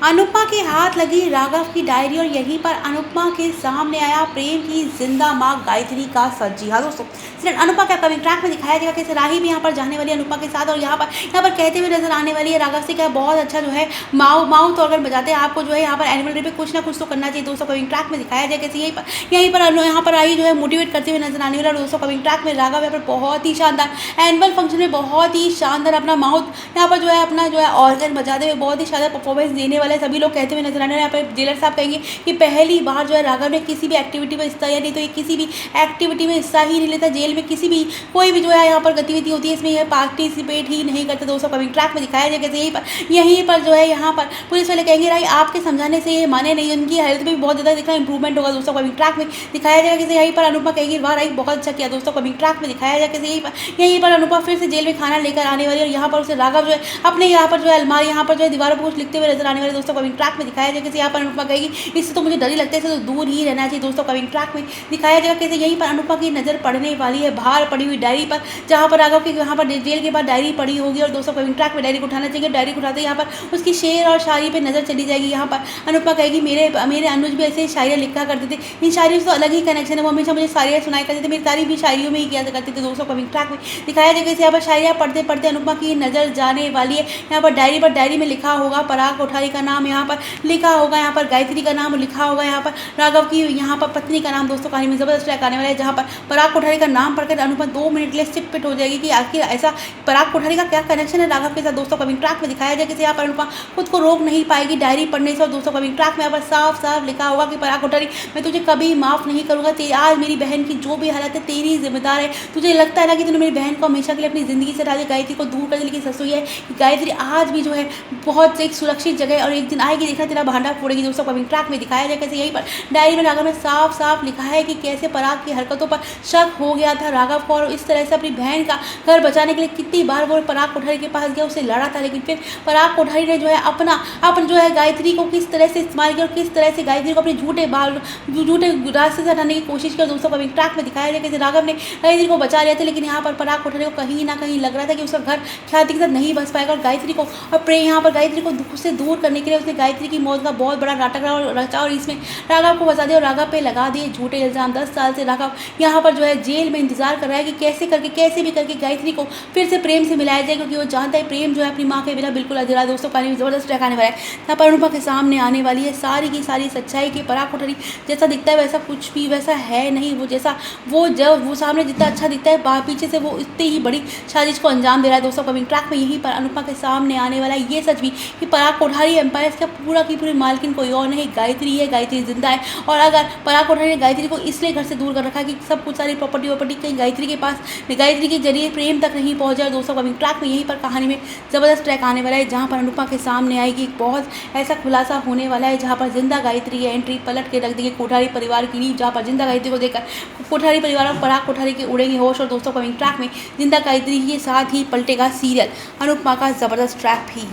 अनुपमा के हाथ लगी राघव की डायरी और यहीं पर अनुपमा के सामने आया प्रेम की जिंदा मां गायत्री का सच। जी हाँ दोस्तों, अनुपमा के अपकमिंग ट्रैक में दिखाया जाएगा कि राही भी यहाँ पर जाने वाली है अनुपमा के साथ और यहाँ पर कहते हुए नजर आने वाली है राघव से क्या बहुत अच्छा जो है माउथ ऑर्गन बजाते हैं आपको जो है यहाँ पर एनिमल डे पे कुछ ना कुछ तो करना चाहिए। दोस्तों कमिंग ट्रैक में दिखाया जाएगा कि यहाँ पर राही जो है मोटिवेट करते हुए नजर आने वाला है। दोस्तों कमिंग ट्रैक में राघव यहाँ पर बहुत ही शानदार एनुअल फंक्शन में बहुत ही शानदार अपना माउथ यहाँ पर जो है अपना जो है ऑर्गन बजाते हुए बहुत ही शानदार परफॉर्मेंस देने वाले सभी लोग कहते हुए नजर आने वाले। यहाँ पर जेलर साहब कहेंगे कि पहली बार जो है राघव ने किसी भी एक्टिविटी में हिस्सा, या नहीं तो ये किसी भी एक्टिविटी में हिस्सा ही नहीं लेता। जेल में किसी भी कोई भी जो है यहाँ पर गतिविधि होती है इसमें यह पार्टिसिपेट ही नहीं करते। दोस्तों कमिंग ट्रैक में दिखाया जाएगा यहीं पर जो है यहाँ पर पुलिस वाले कहेंगे राई आपके समझाने से ये माने नहीं, उनकी हेल्थ में भी बहुत ज़्यादा दिखा इंप्रूवमेंट होगा। दोस्तों कमिंग ट्रैक में दिखाया जाएगा कि यहीं पर अनुपमा कहेगी वाह राई बहुत अच्छा किया। दोस्तों कमिंग ट्रैक में दिखाया जाएगा कि यहीं पर अनुपमा फिर से जेल में खाना लेकर आने वाली और यहाँ पर उसे राघव जो है अपने यहाँ पर जो है अलमारी यहाँ पर जो है दीवारों पर कुछ लिखते हुए नजर आने वाले। दोस्तों कमिंग ट्रैक में दिखाया जाएगा कि यहाँ पर अनुपमा कहेगी इससे तो मुझे डर ही लगता है, इससे तो दूर ही रहना चाहिए। दोस्तों कमिंग ट्रैक में दिखाया जाएगा कैसे यहीं पर अनुपमा की नजर पड़ने वाली है बाहर पड़ी हुई डायरी पर, जहाँ पर राघव की यहाँ पर जेल के बाद डायरी पड़ी होगी और दोस्तों कमिंग ट्रैक में डायरी को उठाना चाहिए। डायरी को उठाते यहाँ पर उसकी शेर और शायरी पे नजर चली जाएगी। यहाँ पर अनुपमा कहेगी मेरे अनुज भी ऐसे शायरियाँ लिखा करते थे, इन शायरियों से तो अलग ही कनेक्शन है, वो हमेशा मुझे शायरियाँ सुनाया करते थे, मेरी तारीफ भी शायरियों में ही किया करते थे। दोस्तों कमिंग ट्रैक में दिखाया जाएगा यहाँ पर शायरियाँ पढ़ते पढ़ते अनुपमा की नजर जाने वाली है। यहाँ पर डायरी में लिखा होगा पराग कोठारी का नाम, यहाँ पर लिखा होगा यहाँ पर गायत्री का नाम लिखा होगा, यहाँ पर राघव की यहाँ पर पत्नी का नाम। दोस्तों कहानी में जबरदस्त ट्रैक आने वाला है जहाँ पर पराग कोठारी का नाम पढ़कर अनुपमा 2 मिनट के लिए सिट पिट हो जाएगी कि आखिर ऐसा पराग कोठारी का क्या कनेक्शन है राघव के साथ। दोस्तों कमिंग ट्रैक में दिखाया जाएगा कि यहाँ पर अनुपमा खुद को रोक नहीं पाएगी डायरी पढ़ने से और दोस्तों कमिंग ट्रैक में यहाँ पर साफ साफ लिखा होगा कि पराग कोठारी मैं तुझे कभी माफ नहीं करूंगा, आज मेरी बहन की जो भी हालत है तेरी जिम्मेदार है। तुझे लगता है ना कि तूने मेरी बहन को हमेशा के लिए अपनी जिंदगी से डाली, गायत्री को दूर कर दी, लेकिन सच है कि गायत्री आज भी जो है बहुत एक सुरक्षित जगह और एक दिन आएगी देखना तेरा भांडा फोड़ेगी। दोस्तों कमिंग ट्रैक में दिखाया जाए कैसे यहीं पर डायरी में राघव में साफ साफ लिखा है कि कैसे पराग की हरकतों पर शक हो गया था राघव को और इस तरह से अपनी बहन का घर बचाने के लिए कितनी बार वो पराग कोठारी के पास गया, उससे लड़ा था, लेकिन फिर पराग कोठारी ने जो है अपन जो है गायत्री को किस तरह से इस्तेमाल किया और किस तरह से गायत्री को अपने झूठे रास्ते से हटाने की कोशिश की। दोस्तों कमिंग ट्रैक में दिखाया जाए कैसे राघव ने गायत्री को बचा लिया था, लेकिन यहाँ पर पराग कोठारी को कहीं ना कहीं लग रहा था कि उसका घर ख्याति के साथ नहीं बस पाएगा और गायत्री को और यहाँ पर गायत्री को दुख से दूर करने के लिए उसने गायत्री की मौत का बहुत बड़ा नाटक रचा और इसमें राघव को बचा दिया और राघव पे लगा दिए झूठे इल्जाम। 10 साल से राघव यहाँ पर जो है जेल में इंतजार कर रहा है कि कैसे भी करके गायत्री को फिर से प्रेम से मिलाया जाए, क्योंकि वो जानता है प्रेम जो है अपनी माँ के बिना बिल्कुल अधूरा। दोस्तों कहानी में जबरदस्त ट्रैक आने वाला है, यहाँ पर अनुपमा के सामने आने वाली है सारी की सारी सच्चाई की पराग कोठारी जैसा दिखता है वैसा कुछ भी वैसा है नहीं, वो सामने जितना अच्छा दिखता है पीछे से वो इतनी ही बड़ी साजिश को अंजाम दे रहा है। दोस्तों कमिंग ट्रैक में यहीं पर अनुपमा के सामने आने वाला है ये सच भी कि पराग कोठारी एम्पायर का पूरा की पूरी मालकिन कोई और नहीं गायत्री है, गायत्री जिंदा है। और अगर पराग कोठारी ने गायत्री को इसलिए घर से दूर कर रखा है कि सब कुछ सारी प्रॉपर्टी कहीं गायत्री के पास गायत्री के जरिए प्रेम तक नहीं पहुंचा। दोस्तों कमिंग ट्रैक में यहीं पर कहानी में जबरदस्त ट्रैक आने वाला है जहाँ पर अनुपमा के सामने आएगी बहुत ऐसा खुलासा होने वाला है जहाँ पर जिंदा गायत्री है एंट्री पलट के रख देगी कोठारी परिवार की नींव, जहाँ पर जिंदा गायत्री को देखकर कोठारी परिवार और पराग कोठारी के उड़ेंगे होश। और दोस्तों कमिंग ट्रैक में जिंदा गायत्री के साथ ही पलटेगा सीरियल अनुपमा का जबरदस्त ट्रैक भी।